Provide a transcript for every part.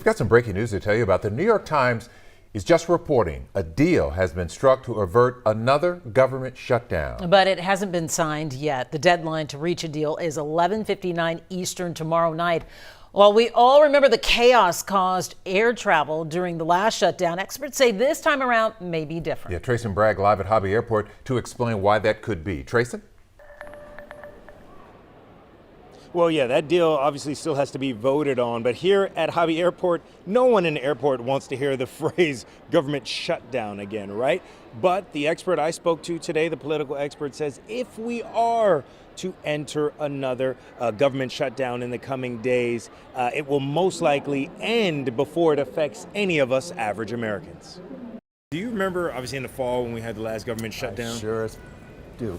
We've got some breaking news to tell you about. The New York Times is just reporting a deal has been struck to avert another government shutdown. But it hasn't been signed yet. The deadline to reach a deal is 11:59 Eastern tomorrow night. While we all remember the chaos caused air travel during the last shutdown, experts say this time around may be different. Yeah, Trayson Bragg live at Hobby Airport to explain why that could be. Trayson? Well, yeah, that deal obviously still has to be voted on, but here at Hobby Airport, no one in the airport wants to hear the phrase government shutdown again, right? But the expert I spoke to today, the political expert, says if we are to enter another government shutdown in the coming days, it will most likely end before it affects any of us average Americans. Do you remember, obviously in the fall when we had the last government shutdown? Sure as do.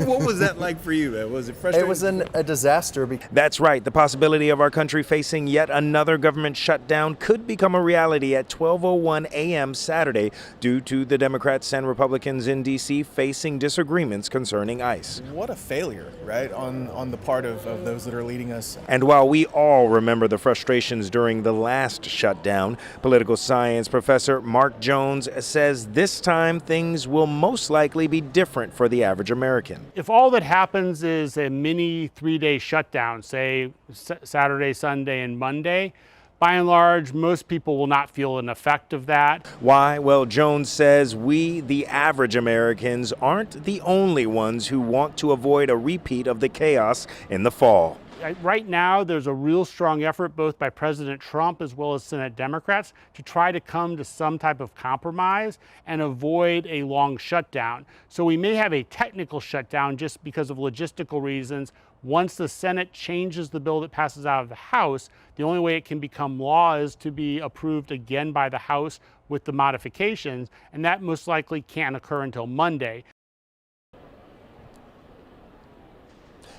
What was that like for you, man? Was it frustrating? It was a disaster. That's right. The possibility of our country facing yet another government shutdown could become a reality at 12:01 a.m. Saturday due to the Democrats and Republicans in D.C. facing disagreements concerning ICE. What a failure, right, on the part of those that are leading us. And while we all remember the frustrations during the last shutdown, political science professor Mark Jones says this time things will most likely be different for the average American. If all that happens is a mini 3-day shutdown, say Saturday, Sunday, and Monday, by and large, most people will not feel an effect of that. Why? Well, Jones says we, the average Americans, aren't the only ones who want to avoid a repeat of the chaos in the fall. Right now, there's a real strong effort both by President Trump as well as Senate Democrats to try to come to some type of compromise and avoid a long shutdown. So we may have a technical shutdown just because of logistical reasons. Once the Senate changes the bill that passes out of the House, the only way it can become law is to be approved again by the House with the modifications, and that most likely can't occur until Monday.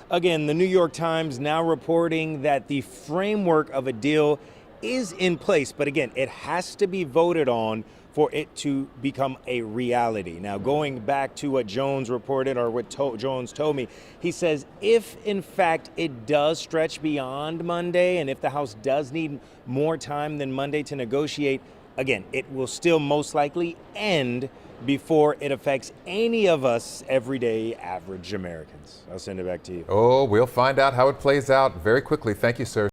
Again, the New York Times now reporting that the framework of a deal is in place, but again, it has to be voted on for it to become a reality. Now, going back to what Jones reported or what Jones told me, he says if in fact it does stretch beyond Monday and if the House does need more time than Monday to negotiate, again, it will still most likely end before it affects any of us everyday average Americans. I'll send it back to you. Oh, we'll find out how it plays out very quickly. Thank you, sir.